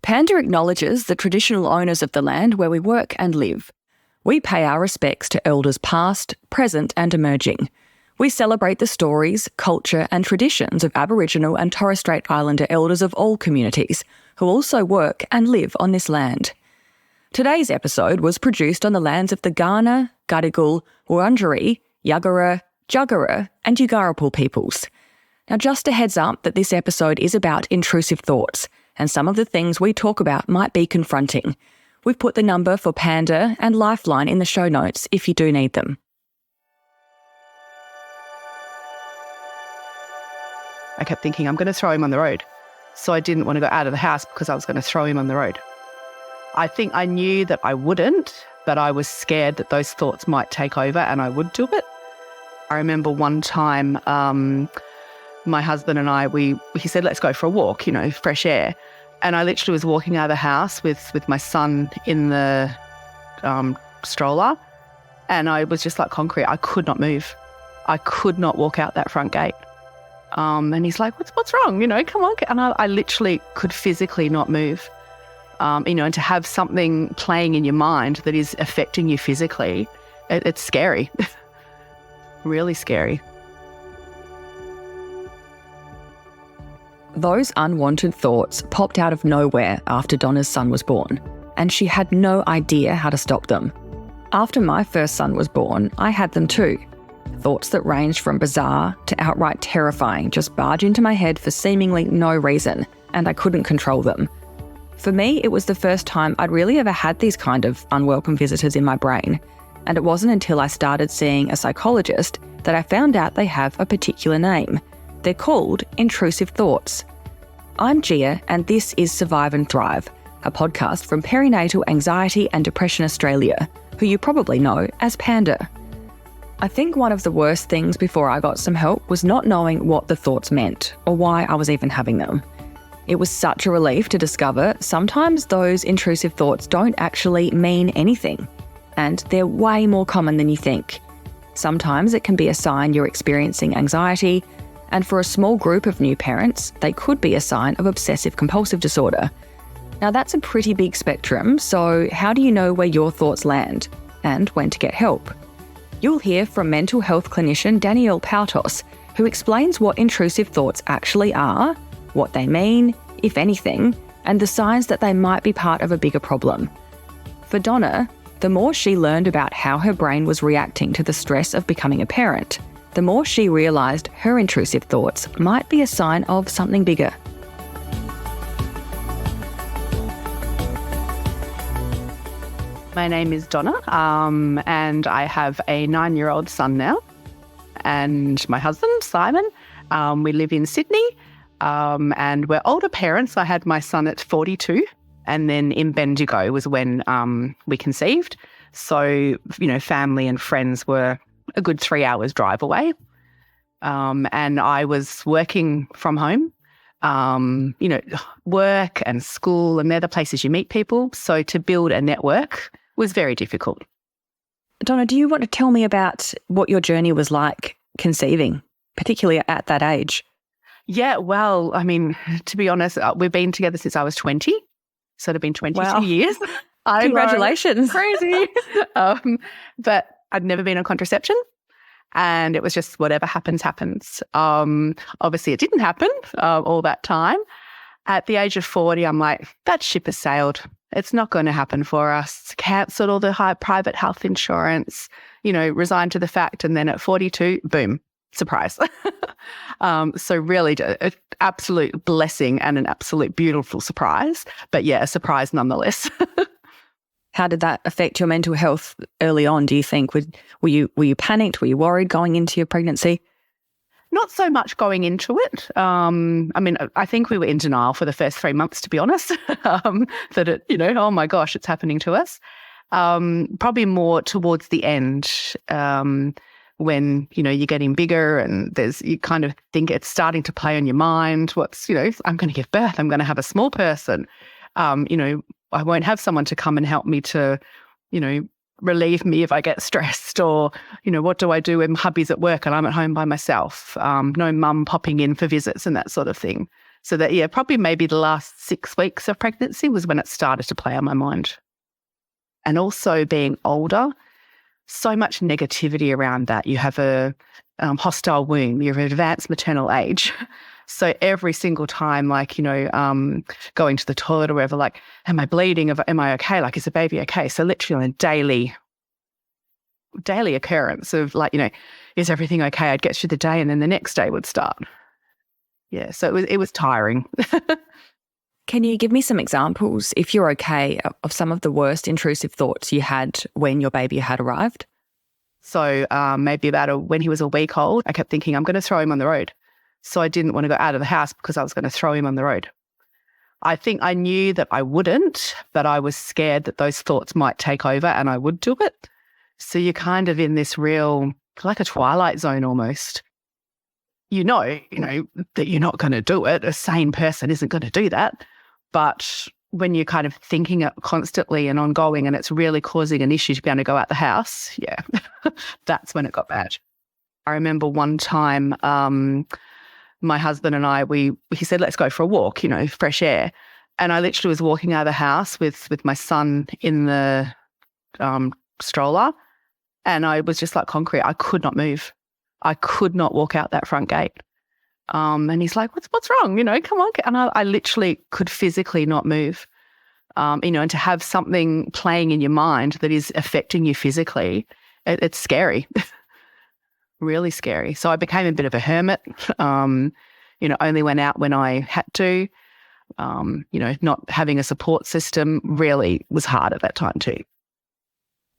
Panda acknowledges the traditional owners of the land where we work and live. We pay our respects to elders past, present and emerging. We celebrate the stories, culture and traditions of Aboriginal and Torres Strait Islander elders of all communities who also work and live on this land. Today's episode was produced on the lands of the Kaurna, Gadigal, Wurundjeri, Yagara, Jagera and Yugarapul peoples. Now, just a heads up that this episode is about intrusive thoughts, and some of the things we talk about might be confronting. We've put the number for Panda and Lifeline in the show notes if you do need them. I kept thinking, I'm going to throw him on the road. So I didn't want to go out of the house because I was going to throw him on the road. I think I knew that I wouldn't, but I was scared that those thoughts might take over and I would do it. I remember one time my husband and I, he said, let's go for a walk, fresh air. And I literally was walking out of the house with my son in the stroller, and I was just like concrete. I could not move. I could not walk out that front gate. And he's like, what's wrong? Come on. And I literally could physically not move. And to have something playing in your mind that is affecting you physically, it's scary. Really scary. Those unwanted thoughts popped out of nowhere after Donna's son was born, and she had no idea how to stop them. After my first son was born, I had them too. Thoughts that ranged from bizarre to outright terrifying just barge into my head for seemingly no reason, and I couldn't control them. For me, it was the first time I'd really ever had these kind of unwelcome visitors in my brain, and it wasn't until I started seeing a psychologist that I found out they have a particular name. They're called intrusive thoughts. I'm Gia, and this is Survive and Thrive, a podcast from Perinatal Anxiety and Depression Australia, who you probably know as Panda. I think one of the worst things before I got some help was not knowing what the thoughts meant or why I was even having them. It was such a relief to discover sometimes those intrusive thoughts don't actually mean anything, and they're way more common than you think. Sometimes it can be a sign you're experiencing anxiety, and for a small group of new parents, they could be a sign of obsessive compulsive disorder. Now that's a pretty big spectrum, so how do you know where your thoughts land and when to get help? You'll hear from mental health clinician Danielle Paltos, who explains what intrusive thoughts actually are, what they mean, if anything, and the signs that they might be part of a bigger problem. For Donna, the more she learned about how her brain was reacting to the stress of becoming a parent, the more she realised her intrusive thoughts might be a sign of something bigger. My name is Donna, and I have a 9-year-old son now, and my husband, Simon. We live in Sydney, and we're older parents. I had my son at 42, and then in Bendigo was when we conceived. So, family and friends were a good 3 hours drive away. And I was working from home, work and school, and they're the places you meet people. So to build a network was very difficult. Donna, do you want to tell me about what your journey was like conceiving, particularly at that age? Yeah, well, to be honest, we've been together since I was 20. So it'd been 22 years. Congratulations. Crazy. But I'd never been on contraception, and it was just whatever happens, happens. Obviously, it didn't happen all that time. At the age of 40, I'm like, that ship has sailed. It's not going to happen for us. Cancelled all the high private health insurance, resigned to the fact. And then at 42, boom, surprise. So really an absolute blessing and an absolute beautiful surprise. But yeah, a surprise nonetheless. How did that affect your mental health early on, do you think? Were you panicked? Were you worried going into your pregnancy? Not so much going into it. I think we were in denial for the first 3 months, to be honest, that it, oh my gosh, it's happening to us. Probably more towards the end when, you're getting bigger and you kind of think it's starting to play on your mind. I'm going to give birth. I'm going to have a small person. I won't have someone to come and help me to, relieve me if I get stressed, or, what do I do when hubby's at work and I'm at home by myself? No mum popping in for visits and that sort of thing. So that, yeah, probably maybe the last 6 weeks of pregnancy was when it started to play on my mind. And also being older, so much negativity around that. You have a hostile womb, you have advanced maternal age. So every single time, like, going to the toilet or whatever, like, am I bleeding? Am I okay? Like, is the baby okay? So literally on a daily occurrence of like, is everything okay? I'd get through the day and then the next day would start. Yeah, so it was tiring. Can you give me some examples, if you're okay, of some of the worst intrusive thoughts you had when your baby had arrived? So maybe when he was a week old, I kept thinking, I'm going to throw him on the road. So I didn't want to go out of the house because I was going to throw him on the road. I think I knew that I wouldn't, but I was scared that those thoughts might take over and I would do it. So you're kind of in this real, like a twilight zone almost. You know that you're not going to do it. A sane person isn't going to do that. But when you're kind of thinking it constantly and ongoing and it's really causing an issue to be able to go out the house, yeah, that's when it got bad. I remember one time my husband and I, he said, let's go for a walk, fresh air. And I literally was walking out of the house with my son in the stroller, and I was just like concrete. I could not move. I could not walk out that front gate. And he's like, what's wrong? Come on. And I literally could physically not move. And to have something playing in your mind that is affecting you physically, it's scary. Really scary. So I became a bit of a hermit, only went out when I had to. Not having a support system really was hard at that time too.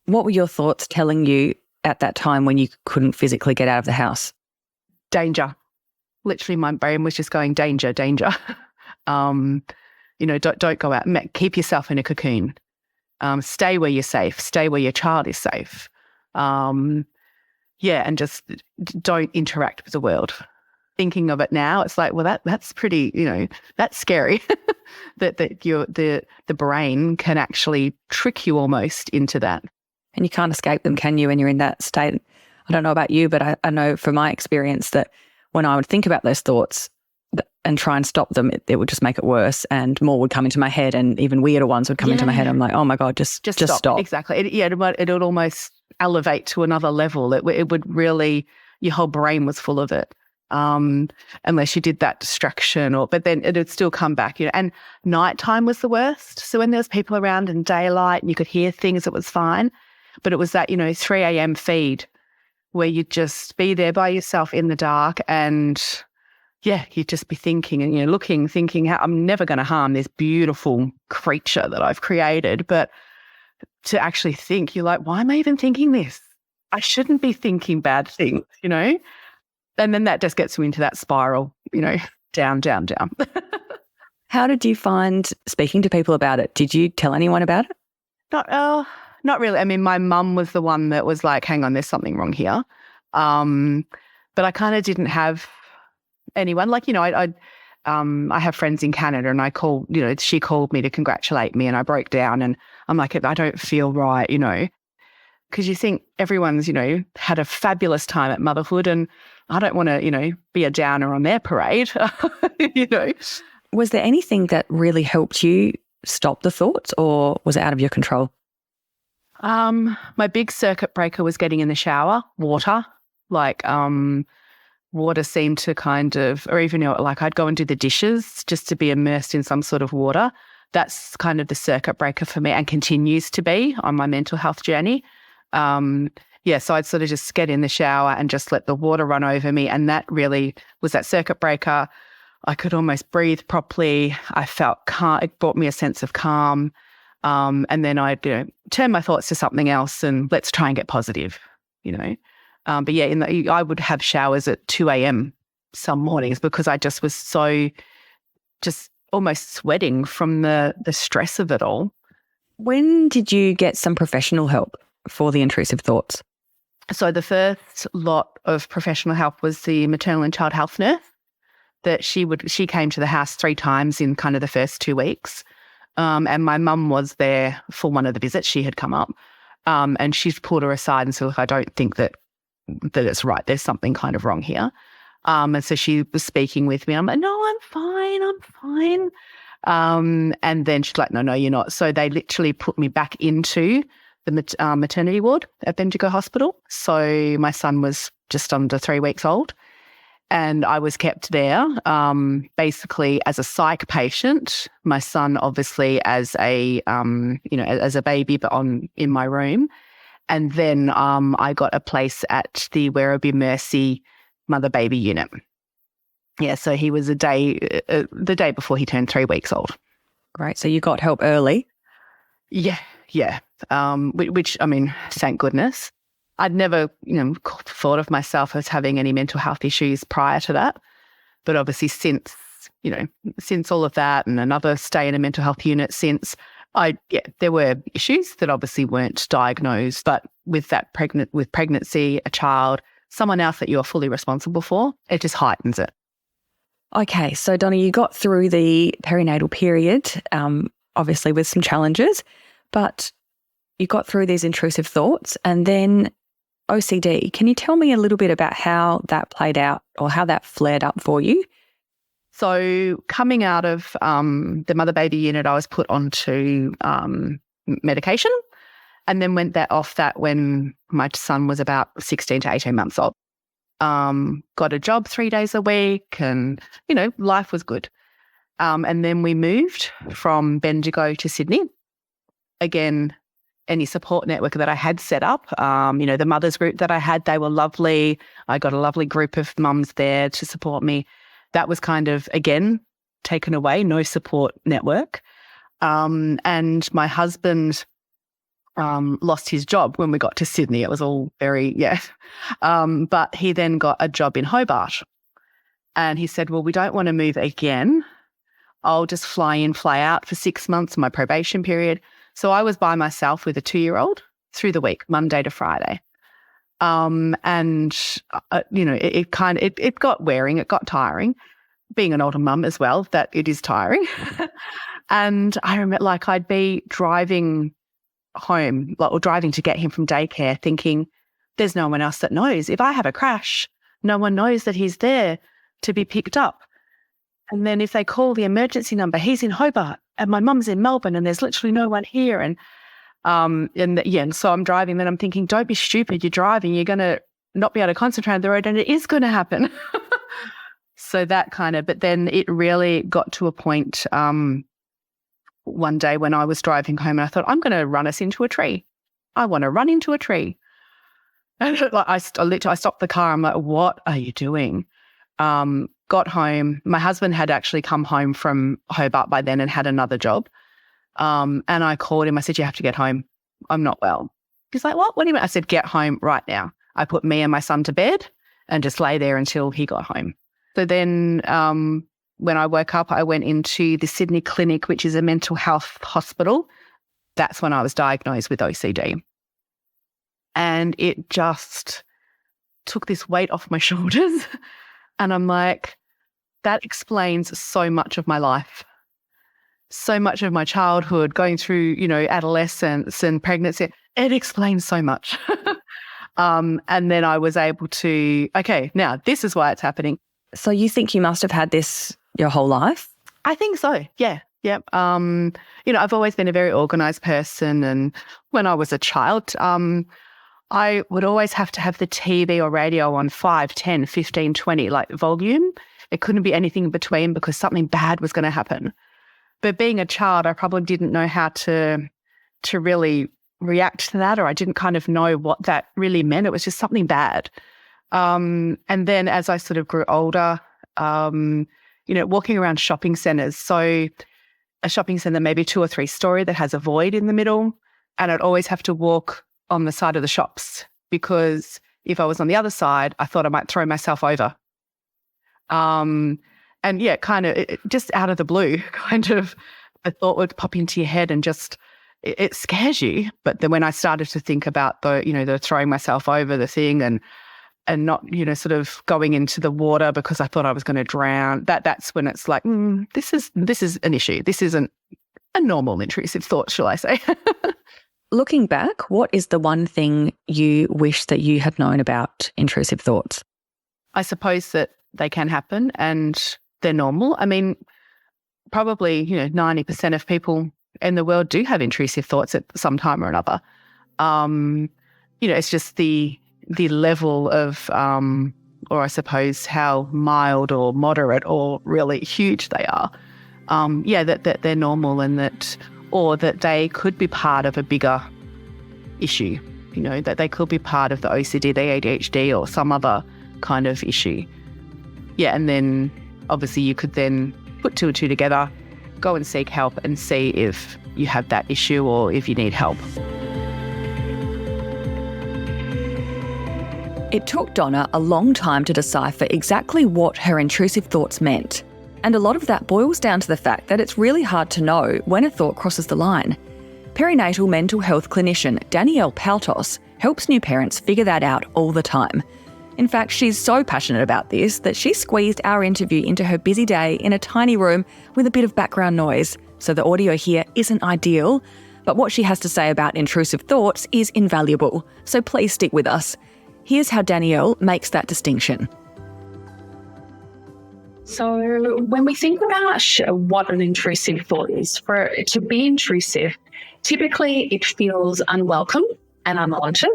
What were your thoughts telling you at that time when you couldn't physically get out of the house? Danger. Literally my brain was just going, danger, danger. Don't go out. Keep yourself in a cocoon. Stay where you're safe. Stay where your child is safe. And just don't interact with the world. Thinking of it now, it's like, well, that's pretty, that's scary. that the brain can actually trick you almost into that. And you can't escape them, can you, when you're in that state? I don't know about you, but I know from my experience that when I would think about those thoughts and try and stop them, it would just make it worse, and more would come into my head, and even weirder ones would come into my head. I'm like, oh my God, just stop. Exactly. It would almost elevate to another level. It would really, your whole brain was full of it. Unless you did that distraction, but then it would still come back, and nighttime was the worst. So when there was people around in daylight and you could hear things, it was fine. But it was that, 3 a.m. feed where you'd just be there by yourself in the dark and, you'd just be thinking and, thinking how I'm never going to harm this beautiful creature that I've created. But to actually think, you're like, why am I even thinking this? I shouldn't be thinking bad things, And then that just gets you into that spiral, down, down, down. How did you find speaking to people about it? Did you tell anyone about it? Not really. I mean, my mum was the one that was like, hang on, there's something wrong here. But I kind of didn't have anyone. Like, I have friends in Canada, and I called, she called me to congratulate me, and I broke down and I'm like, I don't feel right, because you think everyone's, had a fabulous time at motherhood, and I don't want to, be a downer on their parade, Was there anything that really helped you stop the thoughts, or was it out of your control? My big circuit breaker was getting in the shower, water. Like, water seemed to kind of, or even, like I'd go and do the dishes just to be immersed in some sort of water. That's kind of the circuit breaker for me, and continues to be on my mental health journey. So I'd sort of just get in the shower and just let the water run over me. And that really was that circuit breaker. I could almost breathe properly. I felt calm. It brought me a sense of calm. And then I'd turn my thoughts to something else and let's try and get positive, I would have showers at 2 a.m. some mornings because I just was so just almost sweating from the stress of it all. When did you get some professional help for the intrusive thoughts? So the first lot of professional help was the maternal and child health nurse. That she came to the house 3 times in kind of the first 2 weeks. And my mum was there for one of the visits. She had come up and she's pulled her aside and said, look, I don't think that it's right. There's something kind of wrong here. And so she was speaking with me. I'm like, no, I'm fine. And then she's like, no, you're not. So they literally put me back into the maternity ward at Bendigo Hospital. So my son was just under 3 weeks old. And I was kept there basically as a psych patient. My son, obviously, as a as a baby, but in my room. And then I got a place at the Werribee Mercy mother baby unit. Yeah, so he was the day before he turned 3 weeks old. Great. So you got help early. Yeah. Which I mean, thank goodness. I'd never, thought of myself as having any mental health issues prior to that. But obviously since all of that and another stay in a mental health unit since, there were issues that obviously weren't diagnosed. But with pregnancy, a child, someone else that you're fully responsible for, it just heightens it. Okay. So Donna, you got through the perinatal period, obviously with some challenges, but you got through these intrusive thoughts and then OCD. Can you tell me a little bit about how that played out or how that flared up for you? So coming out of the mother-baby unit, I was put onto medication and then went off that when my son was about 16 to 18 months old. Got a job 3 days a week and, life was good. And then we moved from Bendigo to Sydney. Again, any support network that I had set up, the mothers group that I had, they were lovely. I got a lovely group of mums there to support me. That was kind of, again, taken away, no support network. And my husband lost his job when we got to Sydney. It was all very, but he then got a job in Hobart. And he said, well, we don't want to move again. I'll just fly in, fly out for 6 months, my probation period. So I was by myself with a 2-year-old through the week, Monday to Friday. It got wearing, it got tiring. Being an older mum as well, that it is tiring. And I remember I'd be driving home or driving to get him from daycare thinking there's no one else that knows. If I have a crash, no one knows that he's there to be picked up. And then if they call the emergency number, he's in Hobart and my mum's in Melbourne and there's literally no one here. And so I'm driving, then I'm thinking, don't be stupid. You're driving, you're going to not be able to concentrate on the road and it is going to happen. So that but then it really got to a point one day when I was driving home and I thought, I'm going to run us into a tree. I want to run into a tree. And I stopped the car. I'm like, what are you doing? Got home. My husband had actually come home from Hobart by then and had another job. And I called him. I said, you have to get home. I'm not well. He's like, what? What do you mean? I said, get home right now. I put me and my son to bed and just lay there until he got home. So then when I woke up, I went into the Sydney Clinic, which is a mental health hospital. That's when I was diagnosed with OCD. And it just took this weight off my shoulders. And I'm like, that explains so much of my life, so much of my childhood, going through, adolescence and pregnancy. It explains so much. And then I was able to, okay, now this is why it's happening. So you think you must have had this your whole life? I think so, yeah. Yep. I've always been a very organised person. And when I was a child, I would always have to have the TV or radio on 5, 10, 15, 20, volume. It couldn't be anything in between because something bad was going to happen. But being a child, I probably didn't know how to really react to that, or I didn't kind of know what that really meant. It was just something bad. And then as I sort of grew older, walking around shopping centres. So a shopping centre, maybe 2 or 3 story that has a void in the middle. And I'd always have to walk on the side of the shops because if I was on the other side, I thought I might throw myself over. And yeah, kind of just out of the blue, kind of a thought would pop into your head and just, it scares you. But then when I started to think about the throwing myself over the thing and not, sort of going into the water because I thought I was going to drown, that's when it's like, this is an issue. This isn't a normal intrusive thought, shall I say. Looking back, what is the one thing you wish that you had known about intrusive thoughts? I suppose that they can happen and they're normal. I mean, probably, 90% of people in the world do have intrusive thoughts at some time or another. It's just the level of, or I suppose how mild or moderate or really huge they are. That they're normal and that they could be part of a bigger issue, that they could be part of the OCD, the ADHD or some other kind of issue. Yeah, and then obviously you could then put two and two together, go and seek help and see if you have that issue or if you need help. It took Donna a long time to decipher exactly what her intrusive thoughts meant. And a lot of that boils down to the fact that it's really hard to know when a thought crosses the line. Perinatal mental health clinician Danielle Paltos helps new parents figure that out all the time. In fact, she's so passionate about this that she squeezed our interview into her busy day in a tiny room with a bit of background noise, so the audio here isn't ideal. But what she has to say about intrusive thoughts is invaluable, so please stick with us. Here's how Danielle makes that distinction. So when we think about what an intrusive thought is, for it to be intrusive, typically it feels unwelcome and unwanted.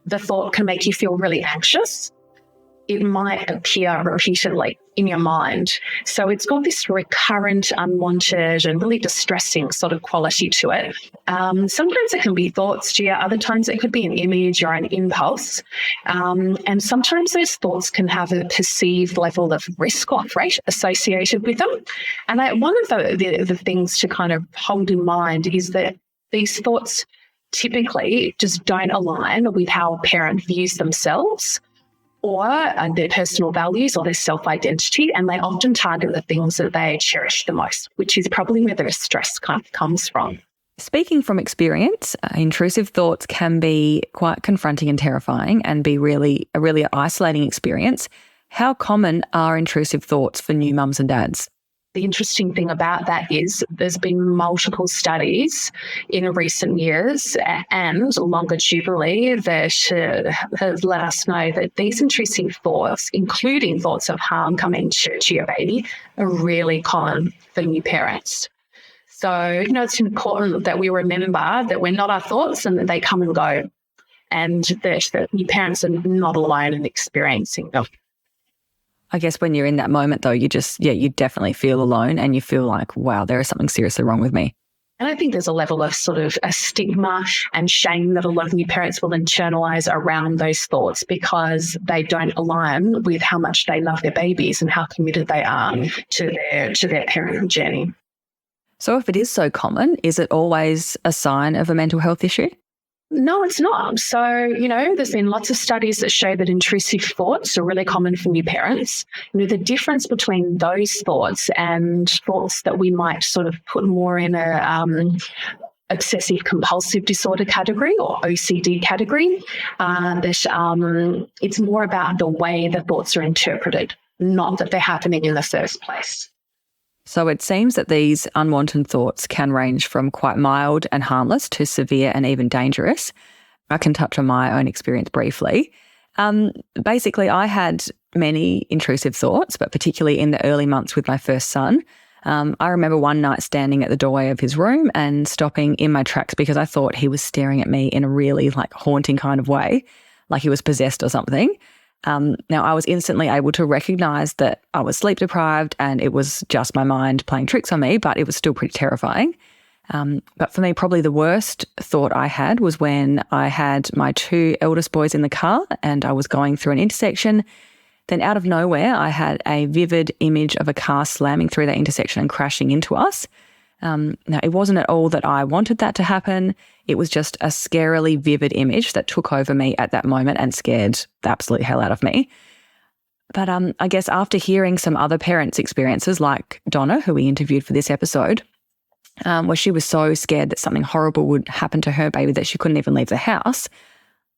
The thought can make you feel really anxious. It might appear repeatedly in your mind. So it's got this recurrent, unwanted and really distressing sort of quality to it. Sometimes it can be thoughts, Gia. Other times it could be an image or an impulse. And sometimes those thoughts can have a perceived level of risk or threat associated with them. And one of the things to kind of hold in mind is that these thoughts typically just don't align with how a parent views themselves or their personal values or their self-identity, and they often target the things that they cherish the most, which is probably where the stress kind of comes from. Speaking from experience, intrusive thoughts can be quite confronting and terrifying and be a really isolating experience. How common are intrusive thoughts for new mums and dads? The interesting thing about that is there's been multiple studies in recent years and longitudinally that have let us know that these intrusive thoughts, including thoughts of harm coming to your baby, are really common for new parents. So, it's important that we remember that we're not our thoughts and that they come and go, and that new parents are not alone in experiencing them. I guess when you're in that moment though, you definitely feel alone and you feel like, wow, there is something seriously wrong with me. And I think there's a level of sort of a stigma and shame that a lot of new parents will internalise around those thoughts because they don't align with how much they love their babies and how committed they are to their parenting journey. So if it is so common, is it always a sign of a mental health issue? No, it's not. So, there's been lots of studies that show that intrusive thoughts are really common for new parents. The difference between those thoughts and thoughts that we might sort of put more in a Obsessive Compulsive Disorder category or OCD category, that it's more about the way the thoughts are interpreted, not that they're happening in the first place. So it seems that these unwanted thoughts can range from quite mild and harmless to severe and even dangerous. I can touch on my own experience briefly. Basically, I had many intrusive thoughts, but particularly in the early months with my first son. I remember one night standing at the doorway of his room and stopping in my tracks because I thought he was staring at me in a really haunting kind of way, like he was possessed or something. Now, I was instantly able to recognise that I was sleep deprived and it was just my mind playing tricks on me, but it was still pretty terrifying. But for me, probably the worst thought I had was when I had my two eldest boys in the car and I was going through an intersection. Then out of nowhere, I had a vivid image of a car slamming through that intersection and crashing into us. Now, it wasn't at all that I wanted that to happen. It was just a scarily vivid image that took over me at that moment and scared the absolute hell out of me. But I guess after hearing some other parents' experiences, like Donna, who we interviewed for this episode, where she was so scared that something horrible would happen to her baby that she couldn't even leave the house,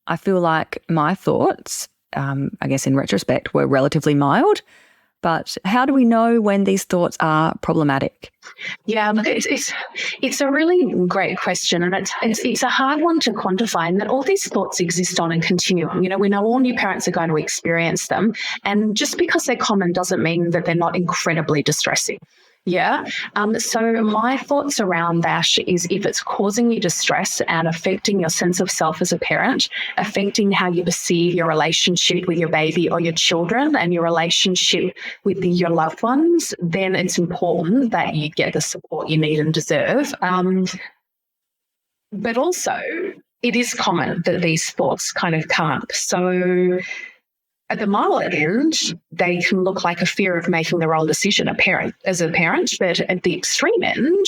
I feel like my thoughts, I guess in retrospect, were relatively mild. But how do we know when these thoughts are problematic? Yeah, look, it's a really great question, and it's a hard one to quantify. And that all these thoughts exist on a continuum. We know all new parents are going to experience them, and just because they're common doesn't mean that they're not incredibly distressing. Yeah. So my thoughts around that is if it's causing you distress and affecting your sense of self as a parent, affecting how you perceive your relationship with your baby or your children and your relationship with your loved ones, then it's important that you get the support you need and deserve. But also, it is common that these thoughts kind of come up. So at the mild end, they can look like a fear of making the wrong decision as a parent, but at the extreme end,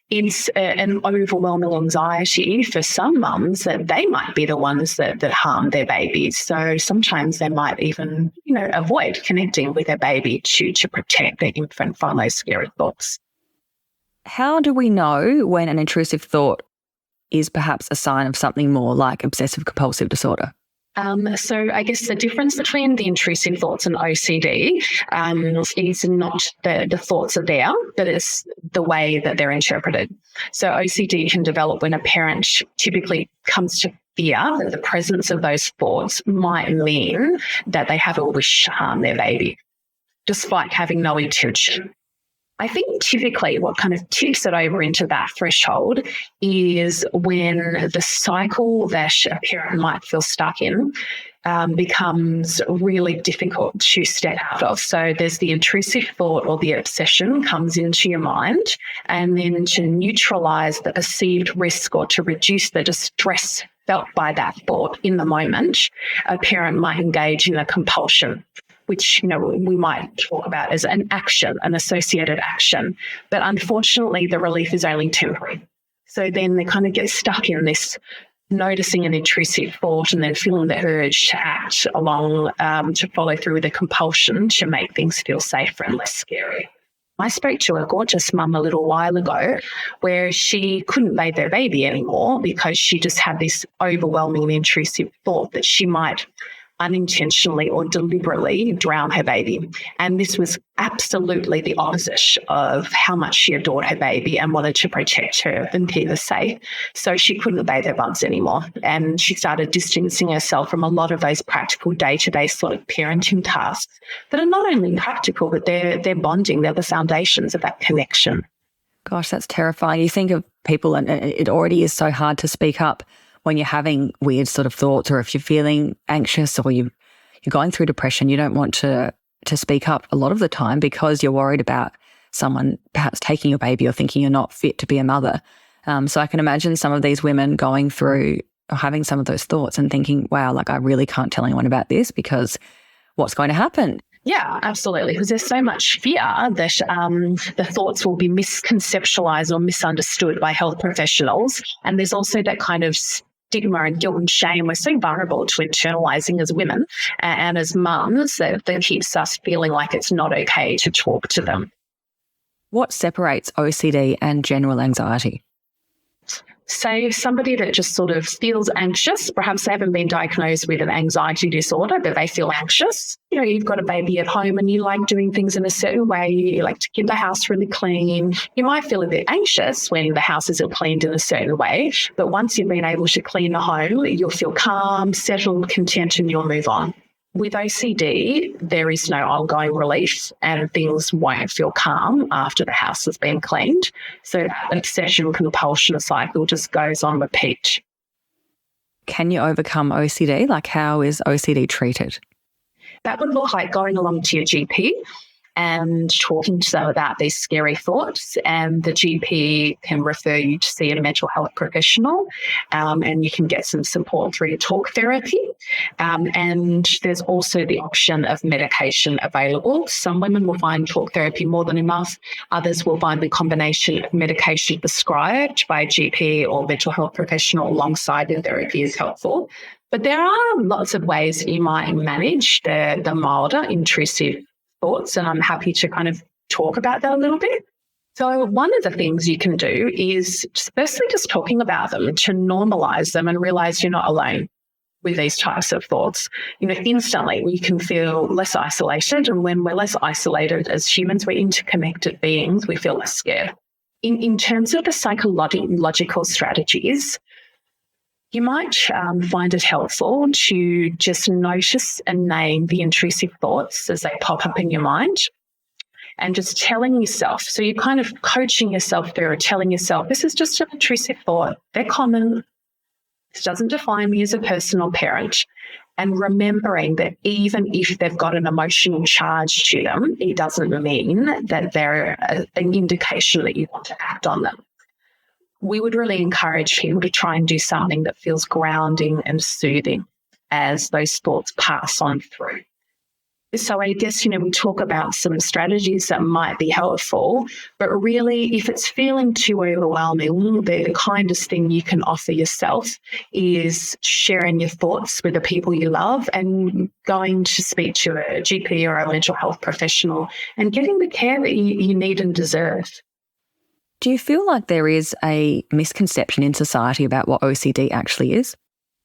it's an overwhelming anxiety for some mums that they might be the ones that harm their babies. So sometimes they might even, avoid connecting with their baby to protect their infant from those scary thoughts. How do we know when an intrusive thought is perhaps a sign of something more like obsessive compulsive disorder? So I guess the difference between the intrusive thoughts and OCD is not the thoughts are there, but it's the way that they're interpreted. So OCD can develop when a parent typically comes to fear that the presence of those thoughts might mean that they have a wish to harm their baby, despite having no intention. I think typically what kind of tips it over into that threshold is when the cycle that a parent might feel stuck in becomes really difficult to step out of. So there's the intrusive thought or the obsession comes into your mind, and then to neutralise the perceived risk or to reduce the distress felt by that thought in the moment, a parent might engage in a compulsion, which, we might talk about as an associated action. But unfortunately, the relief is only temporary. So then they kind of get stuck in this noticing an intrusive thought and then feeling the urge to act along, to follow through with a compulsion to make things feel safer and less scary. I spoke to a gorgeous mum a little while ago where she couldn't bathe their baby anymore because she just had this overwhelming intrusive thought that she might unintentionally or deliberately drown her baby. And this was absolutely the opposite of how much she adored her baby and wanted to protect her and keep her safe. So she couldn't bathe her buds anymore. And she started distancing herself from a lot of those practical day-to-day sort of parenting tasks that are not only practical, but they're bonding. They're the foundations of that connection. Gosh, that's terrifying. You think of people, and it already is so hard to speak up when you're having weird sort of thoughts, or if you're feeling anxious or you're going through depression, you don't want to speak up a lot of the time because you're worried about someone perhaps taking your baby or thinking you're not fit to be a mother. So I can imagine some of these women going through or having some of those thoughts and thinking, wow, I really can't tell anyone about this because what's going to happen? Yeah, absolutely. Because there's so much fear that the thoughts will be misconceptualized or misunderstood by health professionals. And there's also that kind of stigma and guilt and shame we're so vulnerable to internalizing as women and as mums that keeps us feeling like it's not okay to talk to them. What separates OCD and general anxiety? Say somebody that just sort of feels anxious, perhaps they haven't been diagnosed with an anxiety disorder, but they feel anxious. You've got a baby at home and you like doing things in a certain way. You like to keep the house really clean. You might feel a bit anxious when the house isn't cleaned in a certain way, but once you've been able to clean the home, you'll feel calm, settled, content, and you'll move on. With OCD, there is no ongoing relief and things won't feel calm after the house has been cleaned. So that obsession compulsion cycle just goes on repeat. Can you overcome OCD? How is OCD treated? That would look like going along to your GP and talking to them about these scary thoughts, and the GP can refer you to see a mental health professional, and you can get some support through your talk therapy. And there's also the option of medication available. Some women will find talk therapy more than enough. Others will find the combination of medication prescribed by a GP or mental health professional alongside the therapy is helpful. But there are lots of ways that you might manage the milder intrusive thoughts, and I'm happy to kind of talk about that a little bit. So one of the things you can do is firstly just talking about them to normalize them and realize you're not alone. with these types of thoughts, instantly we can feel less isolated. And when we're less isolated as humans, we're interconnected beings, we feel less scared. In terms of the psychological strategies, you might find it helpful to just notice and name the intrusive thoughts as they pop up in your mind, and just telling yourself. So you're kind of coaching yourself through, telling yourself, this is just an intrusive thought. They're common. This doesn't define me as a person or parent. And remembering that even if they've got an emotional charge to them, it doesn't mean that they're an indication that you want to act on them. We would really encourage people to try and do something that feels grounding and soothing as those thoughts pass on through. So I guess, we talk about some strategies that might be helpful, but really if it's feeling too overwhelming, the kindest thing you can offer yourself is sharing your thoughts with the people you love and going to speak to a GP or a mental health professional and getting the care that you need and deserve. Do you feel like there is a misconception in society about what OCD actually is?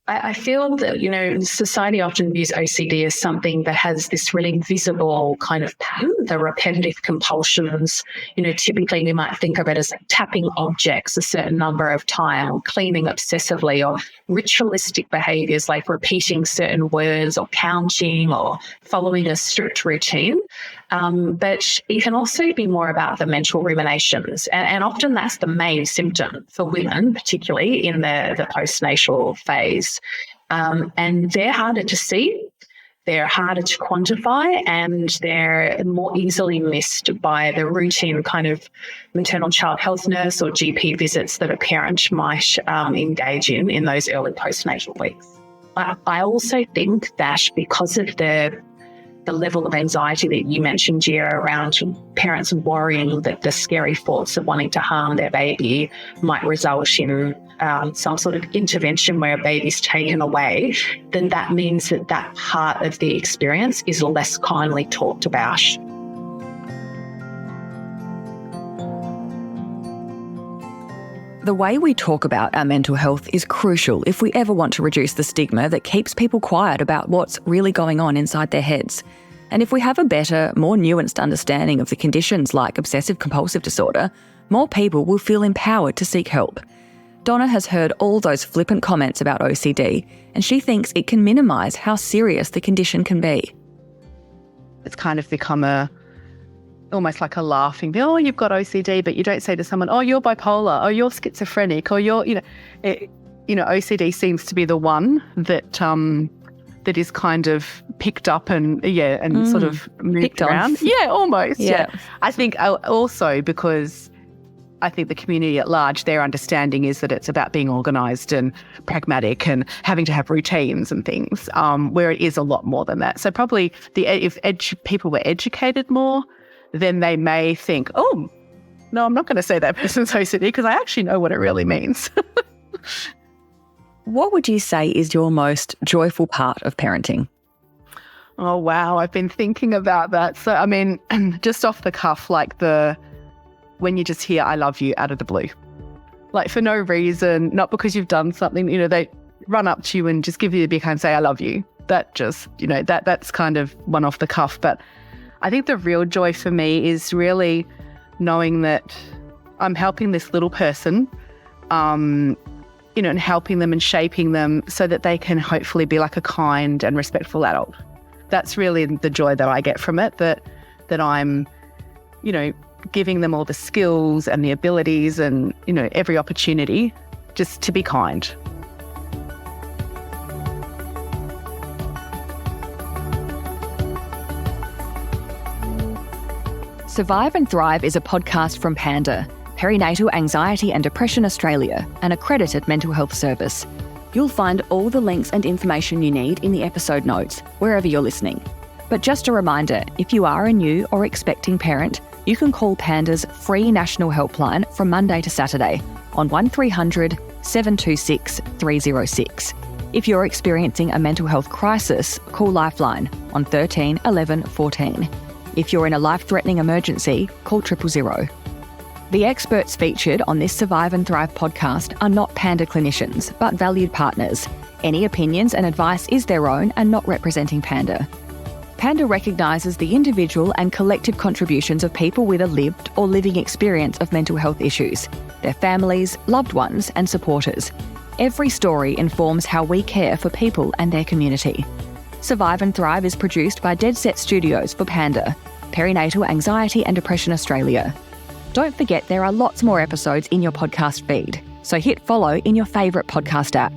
I feel that, society often views OCD as something that has this really visible kind of pattern, the repetitive compulsions. Typically we might think of it as like tapping objects a certain number of times, or cleaning obsessively, or ritualistic behaviours like repeating certain words or counting or following a strict routine. But it can also be more about the mental ruminations. And often that's the main symptom for women, particularly in the postnatal phase. And they're harder to see, they're harder to quantify, and they're more easily missed by the routine kind of maternal child health nurse or GP visits that a parent might engage in those early postnatal weeks. I also think that because of the level of anxiety that you mentioned, Gia, around parents worrying that the scary thoughts of wanting to harm their baby might result in some sort of intervention where a baby's taken away, then that means that part of the experience is less kindly talked about. The way we talk about our mental health is crucial if we ever want to reduce the stigma that keeps people quiet about what's really going on inside their heads. And if we have a better, more nuanced understanding of the conditions like obsessive compulsive disorder, more people will feel empowered to seek help. Donna has heard all those flippant comments about OCD, and she thinks it can minimise how serious the condition can be. It's kind of become almost like a laughing thing. Oh, you've got OCD, but you don't say to someone, oh, you're bipolar, oh, you're schizophrenic, or you're, OCD seems to be the one that that is kind of picked up and sort of moved around. Yeah, almost. Yeah. I think also because I think the community at large, their understanding is that it's about being organised and pragmatic and having to have routines and things, where it is a lot more than that. So probably if people were educated more, then they may think, oh, no, I'm not going to say that person's OCD because I actually know what it really means. What would you say is your most joyful part of parenting? Oh, wow. I've been thinking about that. So, I mean, just off the cuff, like when you just hear I love you out of the blue, like for no reason, not because you've done something, they run up to you and just give you a big hand and say, I love you. That just, that's kind of one off the cuff. But I think the real joy for me is really knowing that I'm helping this little person, and helping them and shaping them so that they can hopefully be like a kind and respectful adult. That's really the joy that I get from it, that I'm, giving them all the skills and the abilities and, every opportunity just to be kind. Survive and Thrive is a podcast from Panda, Perinatal Anxiety and Depression Australia, an accredited mental health service. You'll find all the links and information you need in the episode notes, wherever you're listening. But just a reminder, if you are a new or expecting parent, you can call Panda's free national helpline from Monday to Saturday on 1300 726 306. If you're experiencing a mental health crisis, call Lifeline on 13 11 14. If you're in a life-threatening emergency, call 000. The experts featured on this Survive and Thrive podcast are not Panda clinicians, but valued partners. Any opinions and advice is their own and not representing Panda. Panda recognises the individual and collective contributions of people with a lived or living experience of mental health issues, their families, loved ones and supporters. Every story informs how we care for people and their community. Survive and Thrive is produced by Dead Set Studios for Panda, Perinatal Anxiety and Depression Australia. Don't forget there are lots more episodes in your podcast feed, so hit follow in your favourite podcast app.